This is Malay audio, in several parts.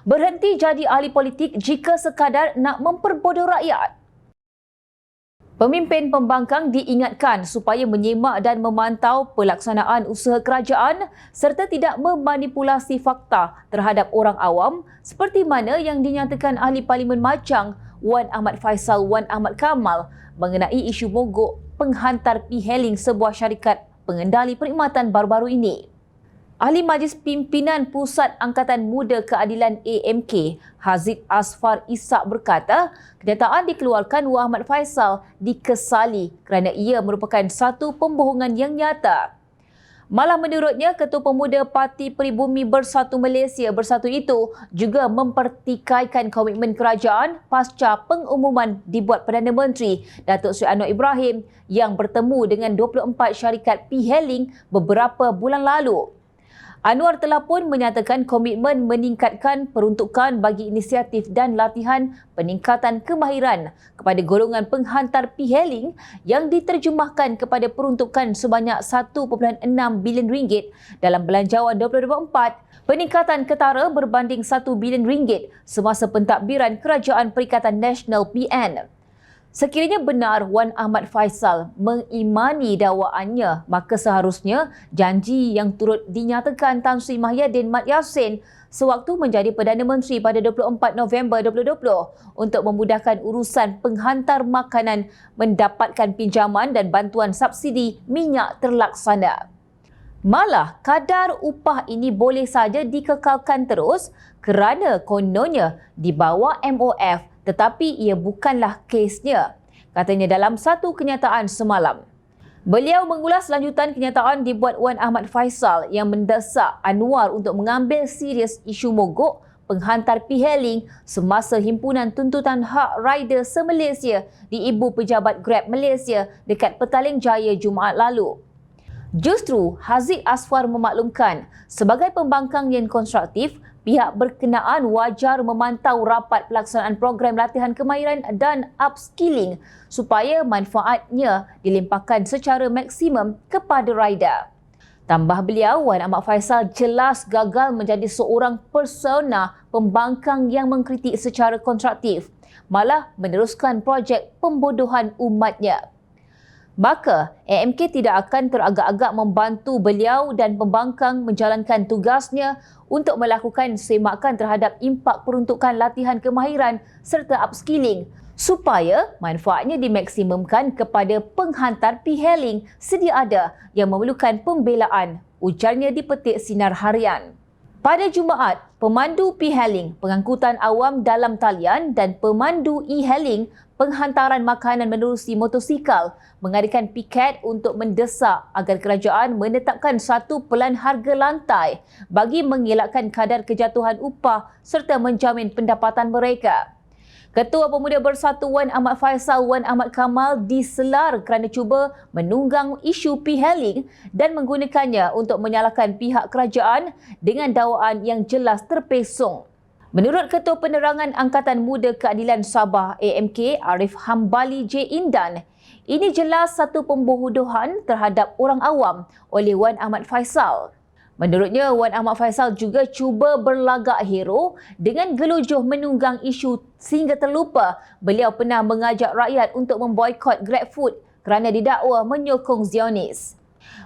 Berhenti jadi ahli politik jika sekadar nak memperbodoh rakyat. Pemimpin pembangkang diingatkan supaya menyimak dan memantau pelaksanaan usaha kerajaan serta tidak memanipulasi fakta terhadap orang awam seperti mana yang dinyatakan Ahli Parlimen Machang Wan Ahmad Faisal Wan Ahmad Kamal mengenai isu mogok penghantar P-Hailing sebuah syarikat pengendali perkhidmatan baru-baru ini. Ahli Majlis Pimpinan Pusat Angkatan Muda Keadilan AMK, Haziq Asfar Ishak berkata, kenyataan dikeluarkan Wan Ahmad Faisal dikesali kerana ia merupakan satu pembohongan yang nyata. Malah menurutnya, Ketua Pemuda Parti Peribumi Bersatu Malaysia Bersatu itu juga mempertikaikan komitmen kerajaan pasca pengumuman dibuat Perdana Menteri Datuk Seri Anwar Ibrahim yang bertemu dengan 24 syarikat P-Hailing beberapa bulan lalu. Anwar telah pun menyatakan komitmen meningkatkan peruntukan bagi inisiatif dan latihan peningkatan kemahiran kepada golongan penghantar P-Hailing yang diterjemahkan kepada peruntukan sebanyak 1.6 bilion ringgit dalam Belanjawan 2024, peningkatan ketara berbanding 1 bilion ringgit semasa pentadbiran Kerajaan Perikatan Nasional PN. Sekiranya benar Wan Ahmad Faisal mengimani dakwaannya, maka seharusnya janji yang turut dinyatakan Tan Sri Mahyadin Mat Yassin sewaktu menjadi Perdana Menteri pada 24 November 2020 untuk memudahkan urusan penghantar makanan mendapatkan pinjaman dan bantuan subsidi minyak terlaksana. Malah, kadar upah ini boleh saja dikekalkan terus kerana kononnya di bawah MOF tetapi ia bukanlah kesnya, katanya dalam satu kenyataan semalam. Beliau mengulas lanjutan kenyataan dibuat Wan Ahmad Faisal yang mendesak Anwar untuk mengambil serius isu mogok penghantar P-Hailing semasa himpunan tuntutan hak rider se-Malaysia di Ibu Pejabat Grab Malaysia dekat Petaling Jaya Jumaat lalu. Justru, Haziq Asfar memaklumkan sebagai pembangkang yang konstruktif, pihak berkenaan wajar memantau rapat pelaksanaan program latihan kemahiran dan upskilling supaya manfaatnya dilimpahkan secara maksimum kepada rider. Tambah beliau, Wan Ahmad Faisal jelas gagal menjadi seorang persona pembangkang yang mengkritik secara konstruktif, malah meneruskan projek pembodohan umatnya. Maka, AMK tidak akan teragak-agak membantu beliau dan pembangkang menjalankan tugasnya untuk melakukan semakan terhadap impak peruntukan latihan kemahiran serta upskilling supaya manfaatnya dimaksimumkan kepada penghantar P-Hailing sedia ada yang memerlukan pembelaan, ujarnya di petik Sinar Harian. Pada Jumaat, pemandu P-Hailing, pengangkutan awam dalam talian dan pemandu e-hailing, penghantaran makanan menerusi motosikal mengadakan piket untuk mendesak agar kerajaan menetapkan satu pelan harga lantai bagi mengelakkan kadar kejatuhan upah serta menjamin pendapatan mereka. Ketua Pemuda Bersatu Wan Ahmad Faisal Wan Ahmad Kamal diselar kerana cuba menunggang isu P-Hailing dan menggunakannya untuk menyalahkan pihak kerajaan dengan dakwaan yang jelas terpesong. Menurut Ketua Penerangan Angkatan Muda Keadilan Sabah AMK Arif Hambali J. Indan, ini jelas satu pembodohan terhadap orang awam oleh Wan Ahmad Faisal. Menurutnya, Wan Ahmad Faisal juga cuba berlagak hero dengan gelojoh menunggang isu sehingga terlupa beliau pernah mengajak rakyat untuk memboikot GrabFood kerana didakwa menyokong Zionis.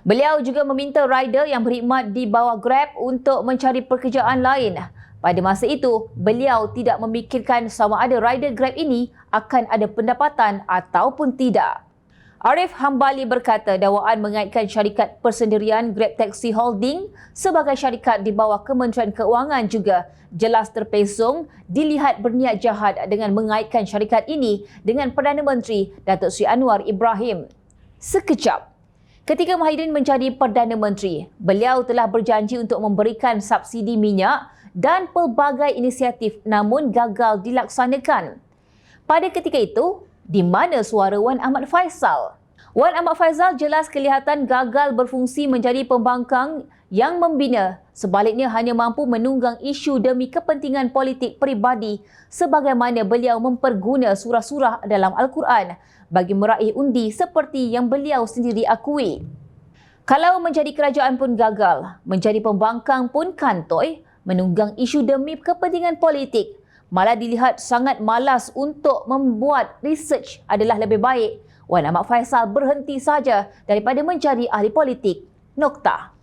Beliau juga meminta rider yang berkhidmat di bawah Grab untuk mencari pekerjaan lain. Pada masa itu, beliau tidak memikirkan sama ada rider Grab ini akan ada pendapatan ataupun tidak. Arif Hambali berkata dakwaan mengaitkan syarikat persendirian Grab Taxi Holding sebagai syarikat di bawah Kementerian Keuangan juga jelas terpesong dilihat berniat jahat dengan mengaitkan syarikat ini dengan Perdana Menteri Datuk Seri Anwar Ibrahim. Sekejap, ketika Mahyadin menjadi Perdana Menteri, beliau telah berjanji untuk memberikan subsidi minyak dan pelbagai inisiatif namun gagal dilaksanakan. Pada ketika itu, di mana suara Wan Ahmad Faisal? Wan Ahmad Faisal jelas kelihatan gagal berfungsi menjadi pembangkang yang membina, sebaliknya hanya mampu menunggang isu demi kepentingan politik peribadi sebagaimana beliau memperguna surah-surah dalam Al-Quran bagi meraih undi seperti yang beliau sendiri akui. Kalau menjadi kerajaan pun gagal, menjadi pembangkang pun kantoi, menunggang isu demi kepentingan politik. Malah dilihat sangat malas untuk membuat research adalah lebih baik Wan Ahmad Faisal berhenti saja daripada menjadi ahli politik. Nokta.